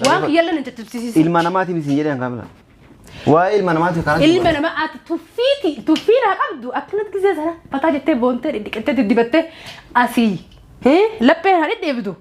وان يلا انت تبسيسي المنامات بيسنجري أنا كاملا واي المنامات كانت المنامات تفينا قبضو أكلت كذا زنا بتاعي تبونتر إنك أنت تدبته أسي لبين هني تبدو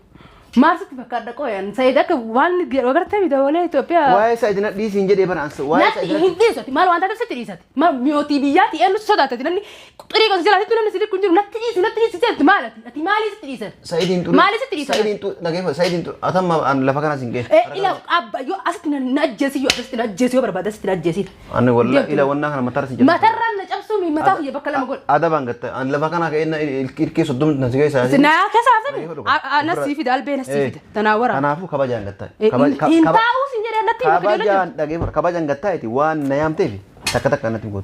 ما ست بكرة كوين سيدك وان وقرت بيدا ولا إثيوبيا واي سيدنا دي سنجري برانس واي سيدنا هندي ساتي ما لو أنت تستري ساتي ما ميوتي بياتي إنه صدقت تناني طريقة زلاتي تناني سيدك كنجر نتجي سيدك مالتي أتي مالي ستري سات سيدين تو مالي ستري سات سيدين تو نجيب سيدين تو أتم أن لفكنا سنجي إلى أب يو أستنا نجسي يو أستنا نجسي وبرباد أستنا نجسي أنا والله إلى ونا أنا متر سنجي ما ترى نجسو مي متى هي بكلام أقول هذا بانغت أن لفكنا كأن الكيس قدام نسيجي ساعة سنا كسافة أنا سيفي دال بين سيفي تناورا أنا أفو كباجان قطع إنت أو سنجري نتي كباجان نجيب كباجان قطع تي وان نيام تيفي تك أنا تقول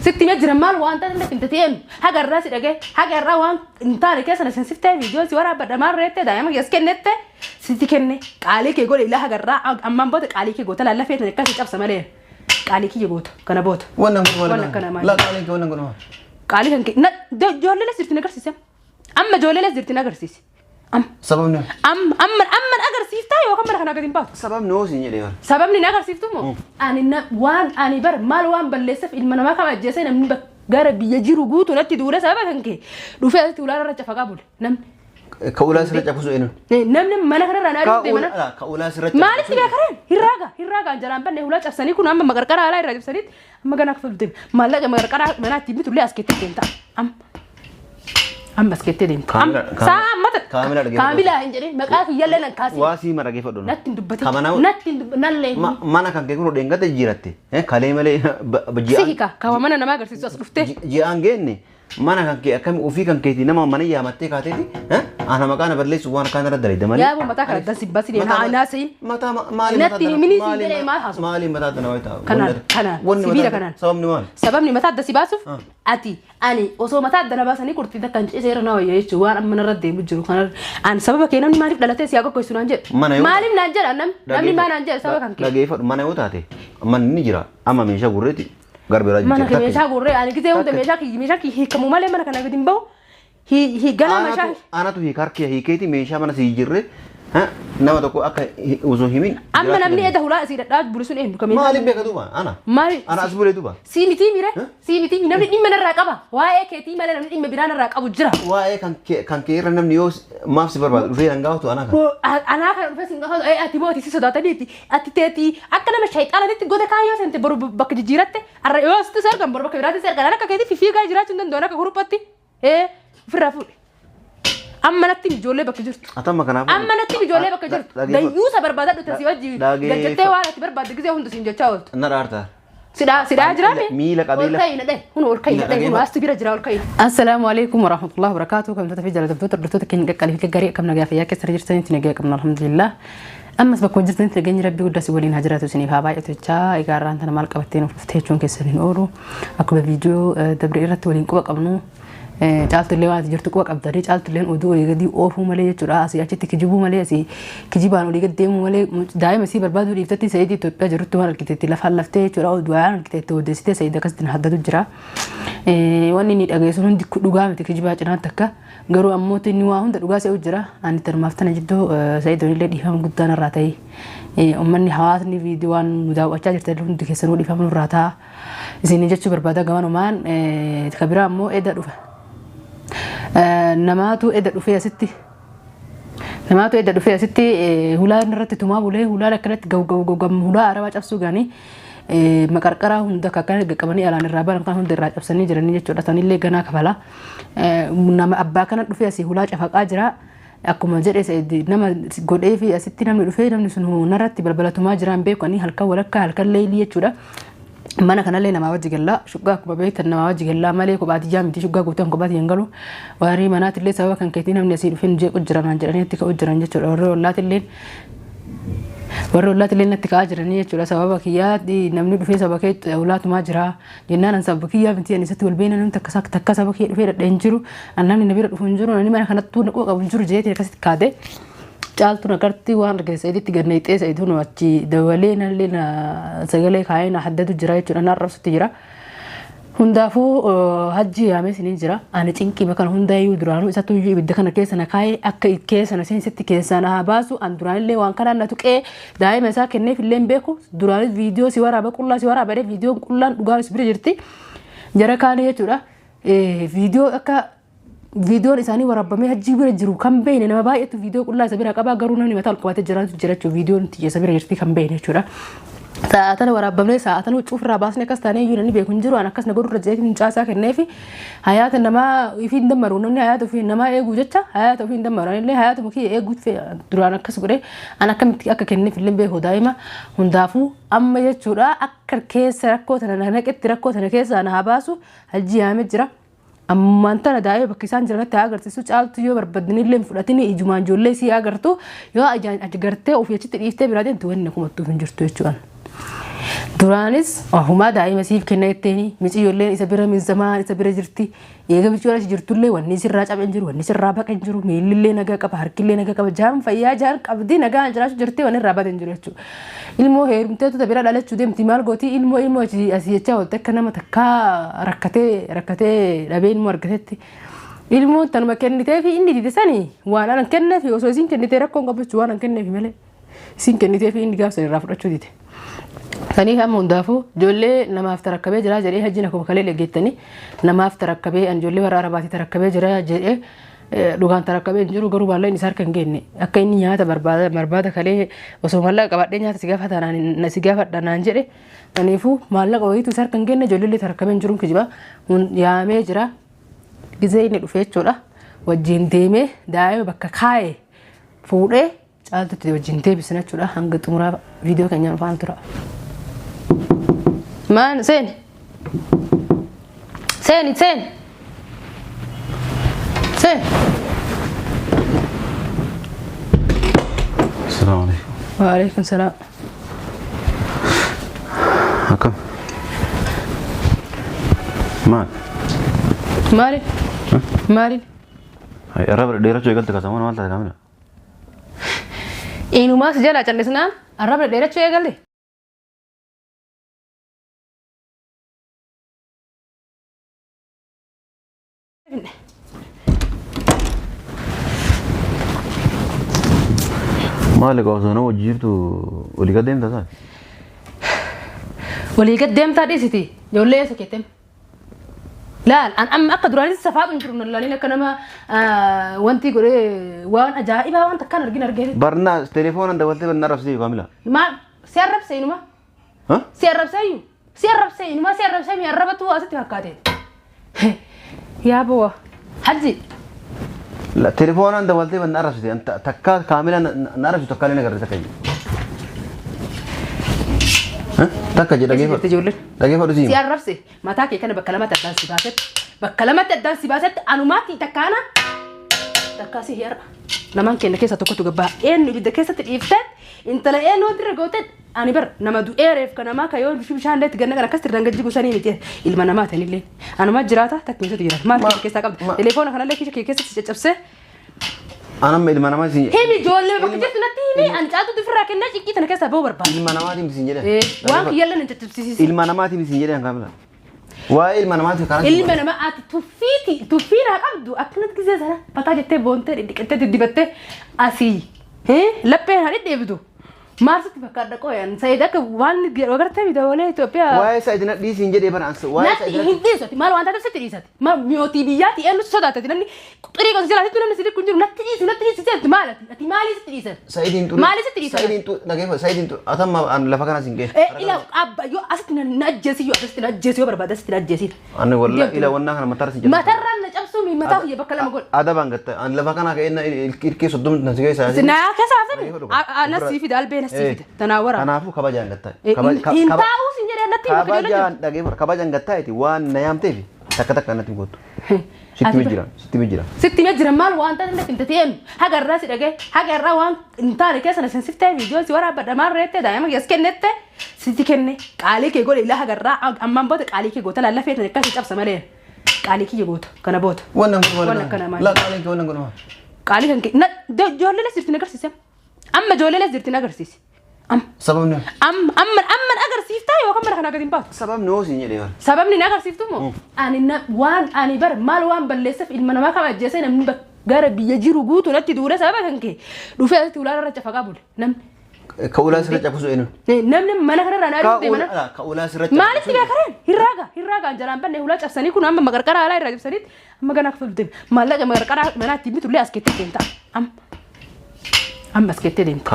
ستي مجرا مال وان تنتك أنت تين هاجر الراس دقة هاجر وان أنت على كيس أنا سنسيف تاني فيديو سوارا بدل ما ريت دايما يسكن نت ستي كني عليك يقول إلا هاجر را أمام بوتك عليك يقول تلا لا فيت نكاس تجاب سمالين عليك يقول كنا بوت وانا لا عليك وانا قلنا عليك كن جول لا سيرتي نقر سيسم أما جول لا سيرتي نقر سيس سببنا أما أقر سيفتاي وكم مرة نقدين بات سبب نوسي يلي سببني نقر سيفتمو أنا وان أنا بر مال وان بلسف إن ما كم أجلسنا من بقرا بيجرو جوت ونتي دورة سبب هنك رفعت ولا رجع فقابل نم كأولا سرج أبو سوينو نم ما نقدر أنا أريد منا لا كأولا سرج ما نسي بكرين هيراجع جرام بني ولا تفسني كنا أما مقرقرة على الرجل سنيد أما كنا في الدم ما لا مقرقرة منا تبي تقولي أسكت تنتا بس كتير دين سام كاملة إنجري مكاك يلا نكاسي واسي مرة كيف أدون نتين دبتي نتين نالله ما أنا كان كيكون دينغا تجيرتي كلمة لي بجيان سيكا كوامنا نما قرسي سوس رفته جيان جيني ما أنا كان كي أكمل وفي كان كيتي نما مني يا متى كاتي أنا ما كان بدلي سوان كان رد دري دمالي يا أبو متى كان دسي بس لي أنا ناسي متى مالي نتين مني سيدري ما حاسو مالي متى دنويتا كنا سبيرة كنا سببني متى دسي باسو أتي أني وصو متى دنا بس أني كرتي ده كان شيء رنا وياه شوار أما نرد بجرو كنا أنا سبب كنا نمي معرف دلته سياقو كويس نانجر مالي نانجر أنا نمي ما نانجر سبب كان لا جيفر ما نيوتاتي من نجرا أما ميشا غورتي غرب راجع ما أنا ميشا غوري أنا كده يوم ميشا كي هي كم مالي ما أنا كنا قديم باو هي جانا ميشا أنا تو هي كاركي هي كيتي ميشا ما نسيجره نما تقول أك وزوجين أما نمني إذا هلا أصير لا بولسون إيه كمين مالي بيكدوبا أنا أسبوع دوبا سيمتي ميره سيمتي نمني إيه من الرقابة واي كتير ماله نمني إيه مبيران الرقابة جرا واي كان كير نمني يوس ما في برباد وفي رنجاو تو أنا كان بس إنه هذا أي أتبوه تيسي صداقة ديتي أتتي أكنا مش هيت أنا ديت جودة كايو سنت برو بك جيرته الرئيس تسير كم برو بك جيرته تسير كنا كاكيتي في جاي جيرات عندنا دونا كغروباتي إيه في الرفول أما نتي بجولة بكجرت أتم كنا أما نتي بجولة بكجرت ده يوسف بربادات وتسيواجي جتة وانا تبرباد كذا هون تسين جتاوت نرارتا سيدا جرامي ميلا قبيلة والكاين ده هون والكاين ده هون أستبير جرا والكاين السلام عليكم ورحمة الله وبركاته كم تتفي جلالة الدكتور دكتور كين قال في كجري كم نجا فيها كسر جرتين انت نجا كم الحمد لله أما سبك وجرتين انت جاني ربي ودرس ولين هجرات وسني فهاي اتوجا إيجاران تنا مالك بتين وفتح شون كسرين أورو أكو بفيديو دبر إيرت ولين كوك قبنو جالت اللي واحد جرت كوك أبداري جالت اللي ودو يقدي أوفو مليه ترى أسي أشتى تكجيبو مليه أسي كجيبانو اللي قديمو مليه دائما سي بربادو اللي فتتي سيدي توبيا جرتو هذا الكتاب لفها لفتة ترى ودوان الكتاب ودستي سيدا كستن حددو جرا واني نيت أجلسون دي كدوغام تكجيبها جنان تكا قالوا أموت إنه هون تدوغا سيو جرا أنا ترمافتنا جدو سيدوني اللي ديفهم قدان الراتي أمني حواسني فيديوان مداو أشجار تلون دكسنو ديفهم الراتا زين جتشو بربادا كمان ومان تكبيرا أمو إيه دروفه نماتو إدر فيها ستي نماتو إدر فيها ستي هلا نرت توما بوله هلا لكنت جو جم هلا أربعة أفسو غني مكركرة هندا كأكان كماني على الرابع كان هندا الرابع أفسني جراني جت ثاني اللي جنا كفلا نما أبا كانت فيها سي هلا شفاق أجرا أكو مجرى سيد نما قد إيه في ستي نما فيها نما نسونه نرت بالبلا توما جران بيكوني هالكا ولا هالكا ليلية شورا mana kanallee nama wajji galla shuggaa kuba beektan nama wajji galla malee kubaati jaamiti shuggaa guutan kubaati yangalu waarii manaatillee sababa kan keetii namni asii dhufeen jee qojjiran jedhanii itti ka'u jiran jechuudha warri ollaatillee natti ka'aa jiranii jechuudha sababa kiyyaa namni dhufee sababa kee ollaatumaa jira jennaan sababa kiyyaa binti ani isatti wal beena namni takka sababa kee dhufee dhadheen jiru namni nabira dhufu hin jiru namni mana kanattuu naquu qabu hin jiru jeetii akkasitti kaatee caaltu nagartii waan argisiisa iditti ganneexee sa'iduun achi dabalee nallee na sagalee kaayee na haddatu jira jechuudha na arrabsutti jira Hundaafuu hajji yaamee siniin jira. Ani cinqii bakka hundaayyuu duraanuu isa tuyyuu ibidda kana keessa na kaa'ee akka keessa na seensitti keessaa na baasu an duraanillee waan kanaan na tuqee daa'ima isaa kenneef illee hin beeku. Duraanis viidiyoo si waraaba qullaa si waraabadee viidiyoon qullaan dhugaanis bira jirti. Jara kaanii jechuudha. Viidiyoo akka viidiyoon isaanii waraabamee hajji bira jiru kan beekne nama baay'eetu viidiyoo qullaa isa bira qabaa garuu namni mataa ol qabatee jiraatu jira jechuudha. Viidiyoon xiyyeessa bira jirti kan beekne jechuudha. Saatan waraabamee saatan huccuu ofirraa baasnee akkas taanee iyyuu namni beeku hin jiru an akkas na godhu irra jeetiin caasaa kenneefi hayaata namaa ofii hin dammaru namni hayaata ofii namaa eeguu jecha hayaata ofii hin dammaru illee hayaata mukii eeguut duraan akkas godhee an akkamitti akka kenneef illee beeku daa'ima hundaafuu amma jechuudha akka keessa rakkoo tana naqetti rakkoo tana keessaa na baasu hajji yaamee jira. Ammaan tana daa'ima bakka isaan jiranitti agarsiisu caaltu yoo barbaadanii illee fudhatanii ijumaan ijoollee si agartu yoo agartee ofii achitti dhiiftee biraa deemtu wanni kumattuuf hin jirtu jechuudha. Duraanis wahumaa daa'ima siif kenna jetteeni miciyyoolleen isa bira mizamaa isa bira jirti eega miciyyoollee jirtullee wanni sirraa cabeen jiru wanni sirraa baqeen jiru miillillee nagaa qaba harkillee nagaa qaba jaan fayyaa jaan qabdii nagaa jiraachuu jirti wanni irraa bateen jiru jechuudha. Ilmoo heerumteetu bira dhalachuu deemti maal gootii ilmoo asii jechaa oolte akka nama takkaa rakkatee dhabee ilmoo argatetti. Ilmoon tanuma kennitee fi inni dide sanii waan anan kenneefi osoo isiin kennitee rakkoon qabachuu waan an kenneefi malee isiin kennitee fi inni gaafsan irraa fudhachuu dide. Sanii hamma hundaafuu ijoollee namaaf tarakkabee jira jedhee hajjiin akkuma kalee dhaggeettanii namaaf tarakkabee ijoollee warra arabaatii tarakkabee jira jedhee dhugaan tarakkabee jiru garuu baalleen isaa harka hin geenne akka inni nyaata barbaada kalee osoo maallaqa qabadhee nyaata si gaafadhanaan jedhe saniifuu maallaqa wayiitu isaa harka hin geenne ijoollee tarakkabee jiruun kijiba yaamee jira gizee inni dhufee jechuudha wajjin deemee daa'ima bakka kaa'ee fuudhee caaltutti wajjin deebisna jechuudha hanga xumuraa viidiyoo keenyaan faana tura. Man, sen. Sen. Sen. Assalamualaikum. Waalaikumsalam. Akkam? Maal? Maalin? Arraba dheerachuu eegalte kasamoo maal taate kaamila? Inumaas jala callisnaan arraba dheerachuu eegalte. Maal egaa osoo nama wajjin jirtu walii gad deemtaa taate? Walii gad deemtaa dhiisiti ijoollee eessa keettem? Laal an amma akka duraanis safaa kun jiru nalaliin akka nama wanti godhee waan ajaa'ibaa waan takkaan argine. Barnaa telefoonaan dabaltee banna rabsee kaamila. Maal si arrabsee inuma? Si arrabsee inuma si arrabsee mi arrabatu asitti fakkaate. Yaa boo hajji. La telefoonaan dabaltee banna rabsee takka kaamila na rabsee takka illee nagarre takka. Takka jedha dhageeffadhu siin. Si arrabse mataa kee kana bakka lamatti addaan si baasetti anumaatti takkaana takkaasi heera namaan kenna keessa tokkotu gabbaa eenyu ibidda keessatti dhiifteet intala eenyu wanti irra gooteet ani bar nama du'eereef kan namaa kayoon bishaan leetti ganna kan akkasitti rangajji gusanii miti ilma namaa tanillee anumaa jiraata takka keessatti jiraata maal keessaa qabda telefoona kanallee keessatti caccabsee. Anam ilma namaa siin jedhe. Himi ijoollee bakka jirtu natti himi ani caaltuutu ofirraa kennaa ciqqii tana keessaa bahuu barbaada. Ilma namaatiin siin jedhe. Waan kiyyallee hin caccabsiisi. Ilma namaatiin siin jedhe kaamila. Waa'ee ilma namaatiif karaa. Ilma namaa ati tuffiidhaa qabdu akkanatti gisee sana pataa jettee boontee dhiqattee diddibattee asii lapheen haa dhidheebitu. Maarsitti fakkaadha qoyan Sayyid akka waan agartee biyya Itoophiyaa. Waa'ee Sayyid nadhii siin jedhee bana ansa. Waa'ee Sayyid hin dhiisoti maal waan taatee sitti dhiisati. Maal mi'ootii biyyaati eenyu sodaatati namni xirii qosi jiraatti namni sitti kun jiru natti dhiisi seetti maalati ati maali sitti dhiisan. Sayyidin tu. Maali sitti dhiisan. Sayyidin tu dhageeffa Sayyidin tu atamma an lafa kana siin ga'e. Ila abba yoo asitti na ajjeesi yoo asitti na ajjeesi yoo barbaada asitti na ajjeesi. Ani wallahi ila wannaa kana matarra siin jedhe. Matarraan na cabsuu mi mataa kiyya bakka lama godhe. Adabaan gatta an lafa kana ka'e ilkii soddom na sigee isaa. Sinaa keessaa nasi fida albee nasi fida tanaa wara. Kanaafuu kabajaan gattaa. Hintaa'uu sin jedhee natti hima kabajaan dhageeffadhu kabajaan gattaa iti waan na yaamteef takka takka natti gootu. Sitti mijjira. Sitti mijjira maal waan ta'e natti himte ta'een hagarraa si dhagee hagarraa waan hin taane keessa na sensiftee viidiyoo si waraabadha maal reettee daa'ima keessa kennette sitti kenne qaalii kee godhe ilaa hagarraa ammaan booda qaalii kee goota lallafee tan akkasii cabsa malee qaalii kee goota kana boota. Wannan kana maal. La qaalii kee wannan kana maal. Qaalii kan kee ijoollee jirti na agarsiise amma ijoollee jirti na agarsiise. sababni amma agarsiiftaa yookaan mana kana gadi hin baatu. sababni hoo siin jedhee bara. Sababni na agarsiiftu moo waan ani bar maal waan balleesseef ilma namaa kam ajjeesee namni gara biyya jiru guutuu natti duudhe sababa kan kee dhufee asitti ulaa irra cafaqaa bule namni. Ka ulaa sirra cafusu eenyu? Namni mana kanarraa naa dhufee mana. Ka ulaa sirra cafusu. Maalitti beekareen hirraagaan jalaan banne ulaa cabsanii kun amma maqarqara alaa irraa cabsanitti amma ganaa kafaluu deema maallaqa maqarqara manaatti bitullee as keetti deemta amma as keetti deemta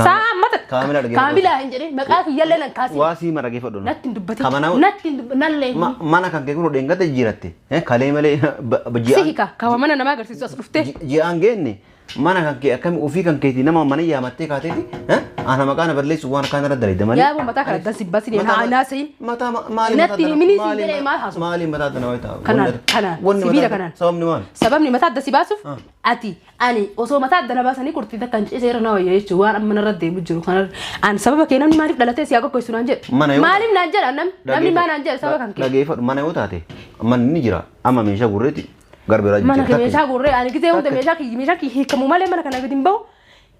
saa ammata kaamila hin jedhin maqaa kiyyallee nan kaasi waa sii mara geeffadhu natti hin dubbate natti nallee mana kan kee kun dheengate jiratte kalee malee sihika kawa mana nama agarsiisu as dhufte ji'aan geenne mana kan kee akkami ofii kan keeti nama mana yaamattee kaateeti ana maqaan balleessu waan kana irra dalida malee yaa bo mataa kana dansi basi ne na sai mataa maali natti mini si jedhee maal haasu maali mataa dana wayta kana sibiila kana sababni mataa dasi baasuuf ati ani osoo mataa dana baasanii kurtii takkan ciseera na wayya jechuun waan amma narra deemu jiru kana an sababa kee namni maaliif dhalatee siyaa kokko isu naan jedhu maaliif naan jedha namni maa naan jedha sababa kan kee dhageeffadhu mana yoo taate manni jira amma meeshaa gurreeti garbira mana ke meeshaa gurree ani gisee hunda meeshaa ki hikamu malee mana kana gadi mbau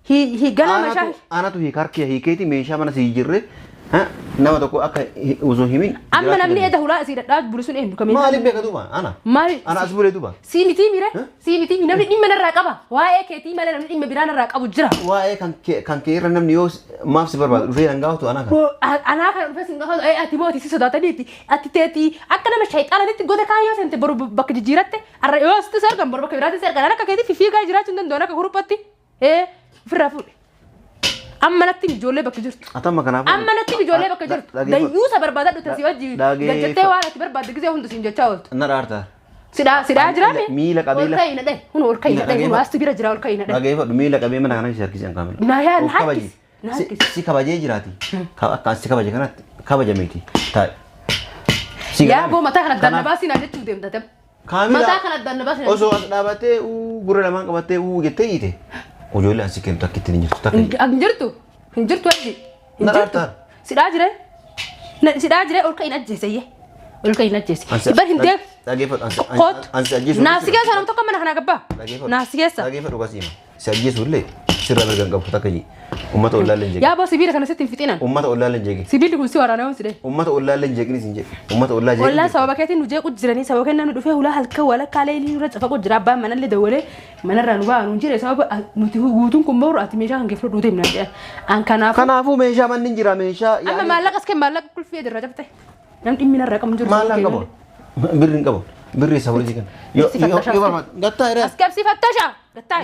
hi gana meeshaa anatu hi karkiya hi keeti meeshaa mana si jirre nama tokko akka uzoo himin amma namni eda hulaa asii dhadhaa bulisun eenyu kamee maaliif beeka duuba ana as bulee duuba si miti namni dhimma narraa qaba waa'ee keetii malee namni dhimma biraa narraa qabu jira waa'ee kan kee irra namni yoo maaf si barbaadu dhufee nan gaafatu anaa kana dhufee sin gaafatu ati mooti si sodaataniiti ati teetii akka nama shayxaanatitti goda kaayyoo sente boru bakka jijjiiratte arra yoo asitti sargan boru bakka biraatti sargan akka keetii fiigaa jiraachuu danda'u akka guruppatti ofirraa fuudhe amma natti ijoollee bakka jirtu atamma kanaaf amma natti ijoollee bakka jirtu dayyuusa barbaadadhu tasii wajji gajjattee waan ati barbaadde gisee hundi siin jechaa ooltu na dhaartaa sidaa jiraame miila qabeela olka'ii nadhe kun olka'ii nadhe kun waasti bira jira olka'ii nadhe dhageeffadhu miila qabee mana kana harkisee kaamila na yaa naakis si kabajee jiraati akkaan si kabaje kanatti kabajameeti taa'e yaa boo mataa kana danna baasii naa jechuu deemtate mataa kana danna baasii osoo as dhaabattee gurra lamaan qabattee jettee hiite ijoollee ansi kennu takkitti hin jirtu takka hin jirtu aji sidhaa jire ol ka'in ajjeeseyye ol ka'in ajjeese bar hin deem naafsi keessa nam tokko mana kana gabbaa naafsi keessa dhageeffadhu kasiima si ajjeesu illee sirra mirgan qabu takka jii ummata ollaalee jeeqe yaa boo sibiila kana sitti hin fixinan ummata ollaalee jeeqe sibiilli kun si waraanaa waan sidee ummata ollaalee jeeqni sin jedhe ummata ollaa jeeqni ollaan sababa keetiin nu jeequ jiranii sababa kennaa nu dhufee hulaa halkan walakkaalee ilii nurra cafaqu jira abbaan manallee dawwalee manarraa nu ba'aa nu jire sababa nuti guutuun kun ba'uuru ati meeshaa kan keefloo duutee minaan jedhan an kanaafuu meeshaa manni jira meeshaa amma maallaqa as kee maallaqa kulfii edirraa cabte nam dhimmi narraa qabu jiru maallaqa qabu birri hin qabu birri isa waliin kan yoo barbaad gattaa irraa as qabsi fattasha gattaa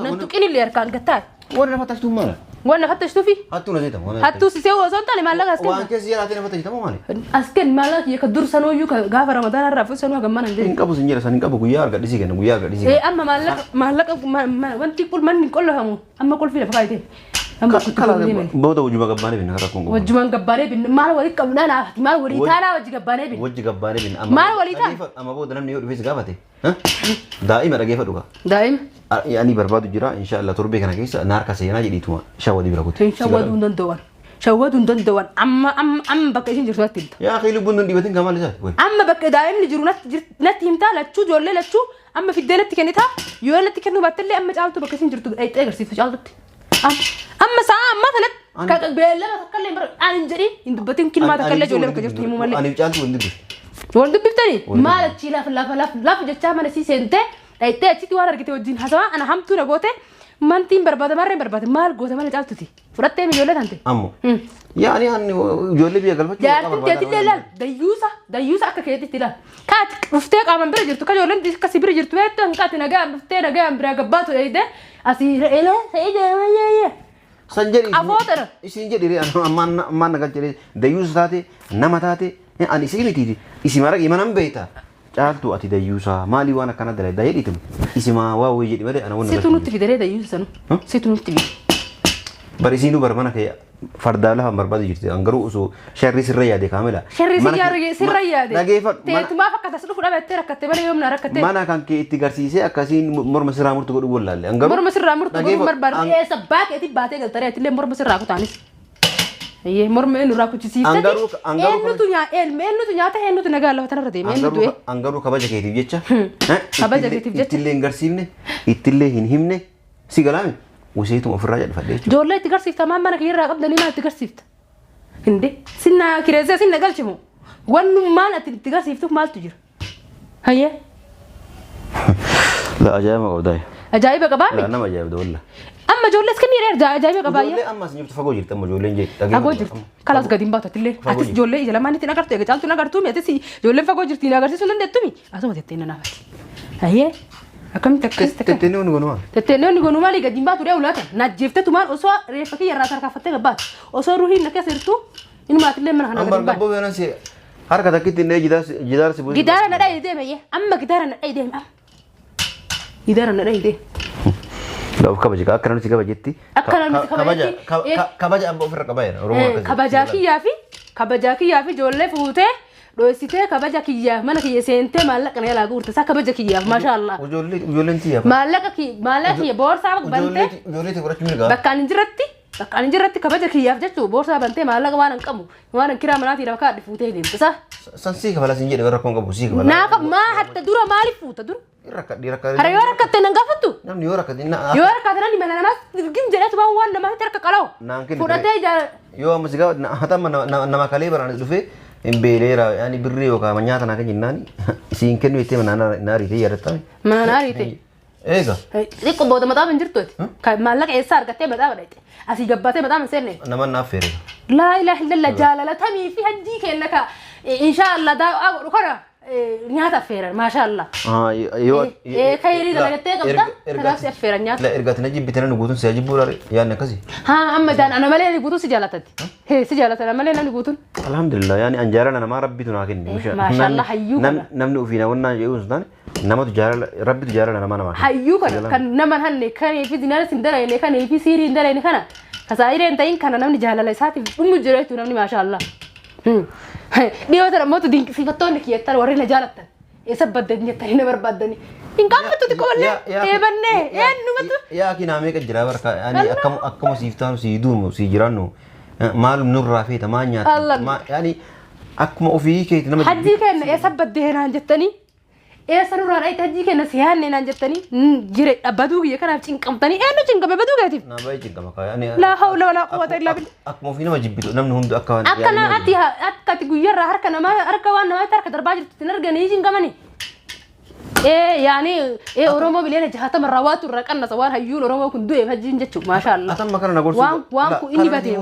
nan tuqinillee harkaan gattaa warra fattashtu maala وانا فتشتو فيه هاتو نزيتها هاتو سيسوي وصلت مالك اسكن وان كيس يلاتين فتشتها مو مالي اسكن مالك يكدر سنو يو غاف رمضان الرف سنو غمان ندي نقبو سنجيرا سنقبو غيار قديسي كن غيار قديسي ايه اما مالك وانت كل من كل هم اما كل في فايده اما بودا وجبا غباني بين هركون وجبا غباني بين مال ولي كمنا مال ولي تانا وجي غباني بين وجي غباني بين مال ولي تا اما بودا نم نيو فيس غابتي ها دائما رغيفه دوغا دائما يعني بربادو جرا ان شاء الله تربي كان كيس نار كسينا جديتوا شاودي بركوت شاودون دندوان اما بك ايش جرتوا تنت يا اخي لبون ديبتين كمان لسات اما بك دائما نجرو نت يمتا لتشو جولله لتشو اما في الدلت كنتها يولت كنو باتلي اما جالتو بك ايش جرتو اي تغرسي فجالت اما ساعه مثلا كبيله تكلم انجري اندبتين كلمه تكلم جولله بك جرتو يمو مالي انا جالتو وندبي وندبتني مالك شي لا جتا من سي سنته ايتي اتي وانا ركتي وجين حسوا انا همتو نغوته مانتين برباد برباد مال غوته مال جالتتي فرتي مي جولله انت امو يعني اني جولله بي قلبت جارتي لا ديوسا اككيتي تلا كات رفتك امن برجرتو كجولن دي كسي برجرتو بيتن كات نغا رفتي برا غباتو ايده اسير اله سيده يا سنجري افوتر سنجري انا ما نغا جري ديوسا تاتي نماتاتي اني سيمتي اسمارك يمنم بيتا caaltu ati dayyuusa maali waan akkana dalay dayedhitum isima waa wayyi dhibade ana wonna situ nutti fidere dayyuusa no situ nutti fidere barisinu barmana kee fardaala han barbaadu jirti angaru usu sharri sirra yaade kaamila sharri sirra yaade dhageeffa teetuma fakkata sulu fudha bettee rakkatte bale yoomna rakkatte mana kan kee itti garsiisee akkasiin morma sirraa murtu godhu wallaalle angaru morma sirraa murtu godhu barbaadu eessa baaqeeti baatee galtare atillee morma sirraa kutaanis Iya, morma enu raku cisi. Anggaru enu tu nya enu tu nyata enu tu naga Allah tanah rade. Enu tu anggaru kabaja kayak itu jecha. Kabaja kayak itu jecha. Itille engarsivne, itille hinhimne, sigalame. وسيتم في الرجال فديش جولة تقرصيف تمام أنا كير راقب دني ما تقرصيف هندي سنة كريزة سنة قال شمو وانو ما تقرصيف توك مال تجر هيا لا أجايب ما قبضاي أجايب قبائي لا أنا ما أجايب دولا أما جولة سكني رجع أجايب قبائي أما سنجبت فقوجي تم جولة جي فقوجي خلاص قديم باتت اللي أتس جولة إذا لما نتي نقرت يا جالتو نقرتومي أتسي جولة فقوجي تينا قرتي سنن دتومي أسمع تتينا نافت هيا أكمل تكست تتنون قنوان تتنون قنوان اللي قديم باتو ده ولا نجيبت تومان أسوا ريفكي يراتر كفتة قبات أسوا روحي نكسرتو إنه ما تلم من هنا قديم بات أمبر قبوا ناسي حركة كده إنه جدار سبوي جدار أنا رأي ده مية أما جدار أنا رأي ده أم جدار أنا رأي ده لو كباجي كأكرنا نسي كباجي تي كباجي أبو فرق كباجي كباجي يافي جولة فوته روسيته كباجي يا مالك يا سنتة مالك أنا يلا قولت سا كباجي يا ما شاء الله وجولة أنتي يا مالك يا بورصة بنتة جولة تقولش ميرجع بكان جرتي كباجي يا فجأة بورصة بنتة مالك وانا كمو وانا كرا مناتي لو كاد فوته دين بس سنسيك فلا سنجي ده بركون كبوسيك فلا ناقب ما حتى دورة مالي فوته دور يركض هري يوركض تنقفتو نعم يوركض إن يوركض أنا من أنا ما تجيم جلات ما هو أنا ما ترك كلاو فراتي جا يوم مسجا هذا ما كليبر أنا دفع إمبيليرا يعني بريو كمانيات أنا كجناني سينكن ويتي من أنا ناري تي يرتاي ما ناري تي إيجا ديكو بود ما تابن جرتوت كمالك إيسار كتير ما تابن أسي جبته ما تابن سيرني نما نافير لا إله إلا الله جلاله تامي في هدي كأنك إن شاء الله دا أقول نياتا فيرن ما شاء الله يو خيري ده لقيته كم ده خلاص فيرن نياتا لا إرجعت نجيب بتنا نقولون سيجيب بورا يا نكسي ها أما دان أنا مالي نقولون سجالتي هي سجالتي أنا مالي نقولون الحمد لله يعني أنجارنا أنا ما ربي تناكين ما شاء الله حيوك نمن فينا ونا يوز دان نما تجار ربي تجارنا أنا ما نما حيوك كان نمن هني كان في دينار سندرا يعني كان في سيري سندرا يعني كنا كسائر أنتين كان نمني جهلا لساتي جريت نمني ما شاء الله dia tara moto ding sifatone ki tar warina jalatan sabad denya tarina barbadani in kamtu ti kolle banne numatu ya ki name ka jira barka yani akam siftan si dum si jirano malum nur rafi tamanya ma yani akma fi ki nama haji kan sabad dehna jettani sanura rai haji kan sihan ne jettani jire abadu ya kana cinqamtani no cinqame badu gatif na bai cinqama ka yani la hawla wala quwwata illa billah akma fi nama jibbitu namnu hundu akkan akkana atiha akkati guyarra harkana ma harka wana ma tarka darbajir tinargani cinqamani يعني أورومو بلينا جهات مرات وركنا سوار هيول أورومو كندوه هجين جتشو ما شاء الله أتم كنا نقول وان إني بدي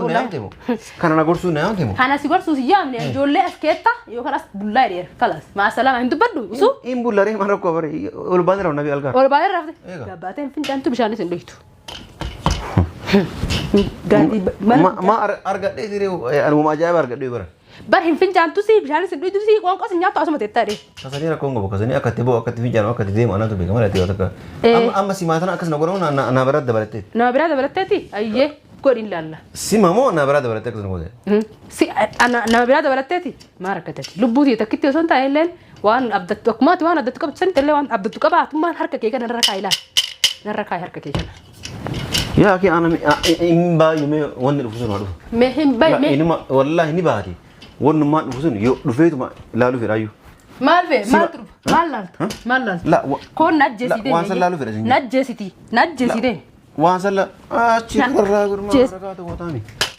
كنا نقول سونا يوم كنا سيقول سوسيام نه جولة أسكيتا يو خلاص بولاري خلاص مع السلامة أنتو بدو سو إم بولاري ما ركوا بري أول بانر ونا بيالكار أول بانر رافد كباتين فين جانتو بشاني سندويتو ما أرجع ده تري أنا ما جاي أرجع ده برا barhin finjaan tusi bishaan sin dhuyi tusi waan qosin nyaatu asuma tettare kasani rakon gobo kasani akati bo akati finjaan akati demo anatu be kamala tiyo taka amma si matana akas nagoro na barada baratte ayye godin lalla si mamo na barada baratte akas nagode si ana na barada baratte ma rakatati lubbuti takitti son ta elen waan abdatu akmati waan abdatu kab san telle waan abdatu kaba atman harka ke kana rakaila harka ke kana يا أخي أنا إمبا يومي وندر فوزن هذا مهم باي إنما والله إني باري ون ما فوزن يو لفيت ما لا لفي رايو ما لالت لا كون نجسي دين وانسل لا لفي نجسي دين وانسل لا أشي كرر ما ركعت وطامي